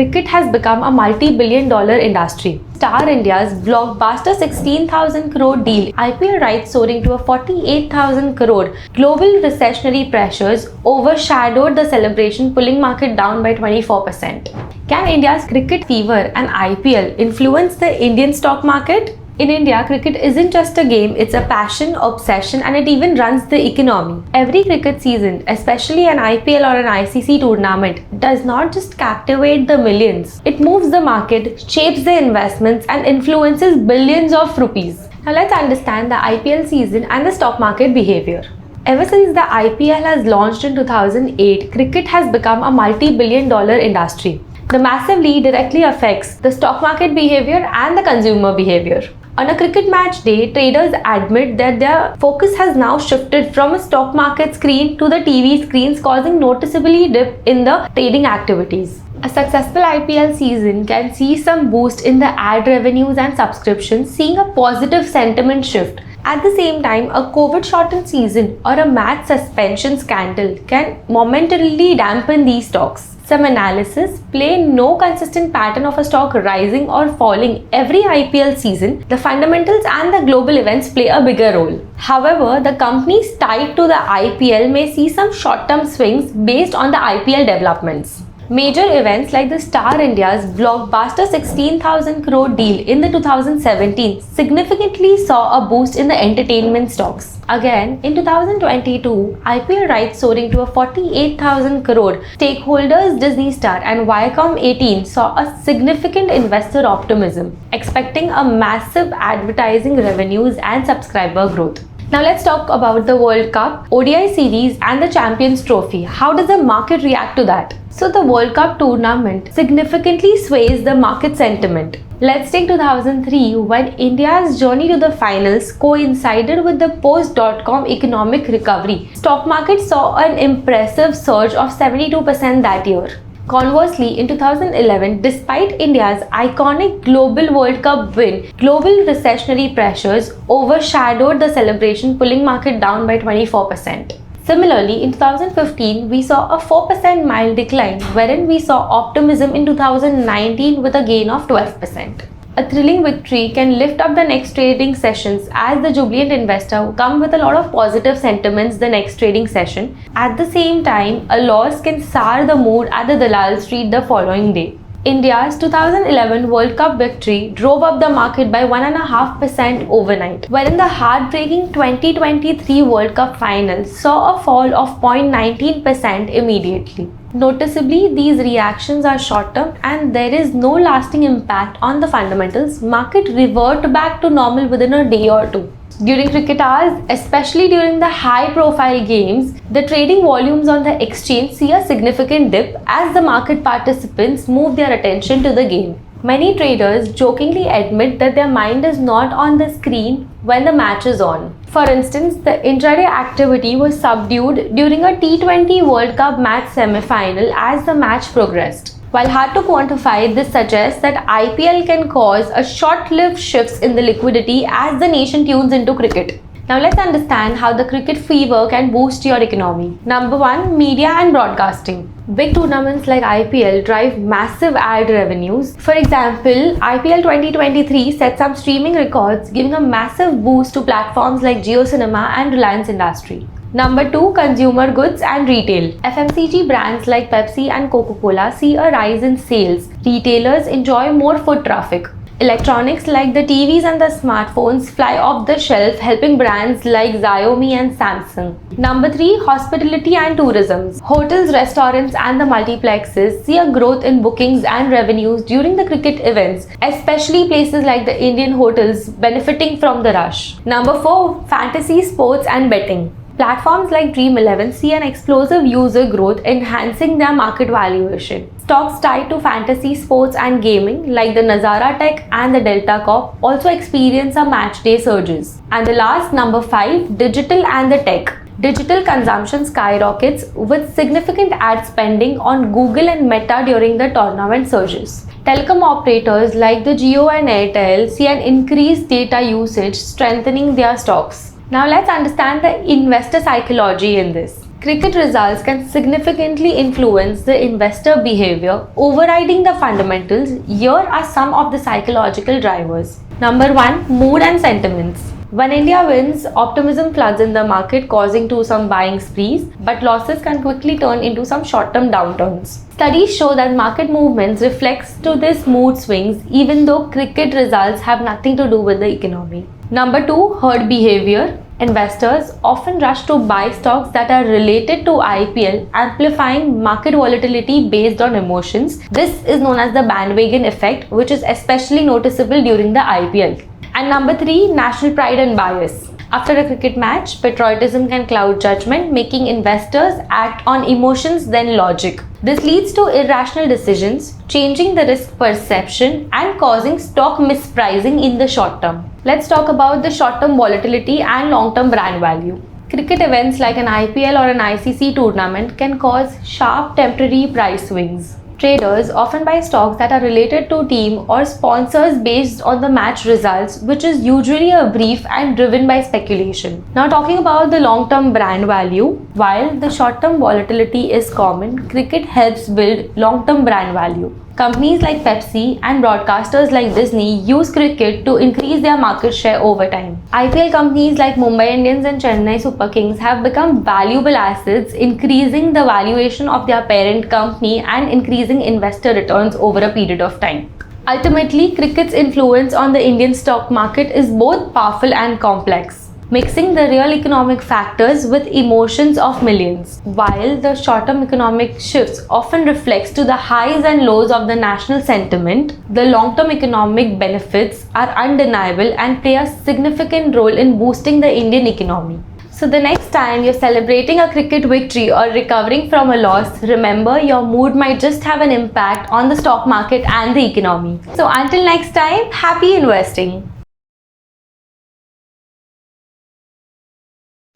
cricket has become a multi-billion-dollar industry. Star India's blockbuster 16,000 crore deal, IPL rights soaring to a 48,000 crore, global recessionary pressures overshadowed the celebration, pulling market down by 24%. Can India's cricket fever and IPL influence the Indian stock market? In India, cricket isn't just a game, it's a passion, obsession, and it even runs the economy. Every cricket season, especially an IPL or an ICC tournament, does not just captivate the millions. It moves the market, shapes the investments, and influences billions of rupees. Now let's understand the IPL season and the stock market behavior. Ever since the IPL has launched in 2008, cricket has become a multi-billion-dollar industry. The massive lead directly affects the stock market behavior and the consumer behavior. On a cricket match day, traders admit that their focus has now shifted from a stock market screen to the TV screens, causing noticeably dip in the trading activities. A successful IPL season can see some boost in the ad revenues and subscriptions, seeing a positive sentiment shift. At the same time, a COVID-shortened season or a match suspension scandal can momentarily dampen these stocks. Some analysis play no consistent pattern of a stock rising or falling every IPL season. The fundamentals and the global events play a bigger role. However, the companies tied to the IPL may see some short-term swings based on the IPL developments. Major events like the Star India's blockbuster 16,000 crore deal in the 2017 significantly saw a boost in the entertainment stocks. Again, in 2022, IPL rights soaring to a 48,000 crore. Stakeholders Disney Star and Viacom 18 saw a significant investor optimism, expecting a massive advertising revenues and subscriber growth. Now let's talk about the World Cup, ODI series and the Champions Trophy. How does the market react to that? So the World Cup tournament significantly sways the market sentiment. Let's take 2003 when India's journey to the finals coincided with the post-dot-com economic recovery. Stock market saw an impressive surge of 72% that year. Conversely, in 2011, despite India's iconic global World Cup win, global recessionary pressures overshadowed the celebration, pulling market down by 24%. Similarly, in 2015, we saw a 4% mild decline, wherein we saw optimism in 2019 with a gain of 12%. A thrilling victory can lift up the next trading sessions as the jubilant investor come with a lot of positive sentiments the next trading session. At the same time, a loss can sour the mood at the Dalal Street the following day. India's 2011 World Cup victory drove up the market by 1.5% overnight, wherein the heartbreaking 2023 World Cup final saw a fall of 0.19% immediately. Noticeably, these reactions are short-term and there is no lasting impact on the fundamentals. Market revert back to normal within a day or two. During cricket hours, especially during the high-profile games, the trading volumes on the exchange see a significant dip as the market participants move their attention to the game. Many traders jokingly admit that their mind is not on the screen when the match is on. For instance, the intraday activity was subdued during a T20 World Cup match semi-final as the match progressed. While hard to quantify, this suggests that IPL can cause a short-lived shifts in the liquidity as the nation tunes into cricket. Now let's understand how the cricket fever can boost your economy. Number 1, media and broadcasting. Big tournaments like IPL drive massive ad revenues. For example, IPL 2023 set some streaming records, giving a massive boost to platforms like JioCinema and Reliance Industry. Number 2, consumer goods and retail. FMCG brands like Pepsi and Coca-Cola see a rise in sales. Retailers enjoy more foot traffic. Electronics like the TVs and the smartphones fly off the shelf, helping brands like Xiaomi and Samsung. Number 3, hospitality and tourism. Hotels, restaurants and the multiplexes see a growth in bookings and revenues during the cricket events, especially places like the Indian hotels benefiting from the rush. Number 4, fantasy, sports and betting. Platforms like Dream11 see an explosive user growth, enhancing their market valuation. Stocks tied to fantasy, sports and gaming like the Nazara Tech and the Delta Corp also experience a match day surges. And the last, number 5, digital and the tech. Digital consumption skyrockets with significant ad spending on Google and Meta during the tournament surges. Telecom operators like the Jio and Airtel see an increased data usage, strengthening their stocks. Now let's understand the investor psychology in this. Cricket results can significantly influence the investor behavior, overriding the fundamentals. Here are some of the psychological drivers. Number 1, mood and sentiments. When India wins, optimism floods in the market, causing to some buying sprees, but losses can quickly turn into some short-term downturns. Studies show that market movements reflects to this mood swings, even though cricket results have nothing to do with the economy. Number 2, herd behavior. Investors often rush to buy stocks that are related to IPL, amplifying market volatility based on emotions. This is known as the bandwagon effect, which is especially noticeable during the IPL. And number 3, national pride and bias. After a cricket match, patriotism can cloud judgment, making investors act on emotions than logic. This leads to irrational decisions, changing the risk perception and causing stock mispricing in the short term. Let's talk about the short-term volatility and long-term brand value. Cricket events like an IPL or an ICC tournament can cause sharp temporary price swings. Traders often buy stocks that are related to team or sponsors based on the match results, which is usually a brief and driven by speculation. Now talking about the long-term brand value, while the short-term volatility is common, cricket helps build long-term brand value. Companies like Pepsi and broadcasters like Disney use cricket to increase their market share over time. IPL companies like Mumbai Indians and Chennai Super Kings have become valuable assets, increasing the valuation of their parent company and increasing investor returns over a period of time. Ultimately, cricket's influence on the Indian stock market is both powerful and complex, mixing the real economic factors with emotions of millions. While the short-term economic shifts often reflects to the highs and lows of the national sentiment, the long-term economic benefits are undeniable and play a significant role in boosting the Indian economy. So the next time you're celebrating a cricket victory or recovering from a loss, remember your mood might just have an impact on the stock market and the economy. So until next time, happy investing.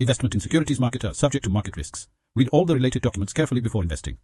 Investment in securities market are subject to market risks. Read all the related documents carefully before investing.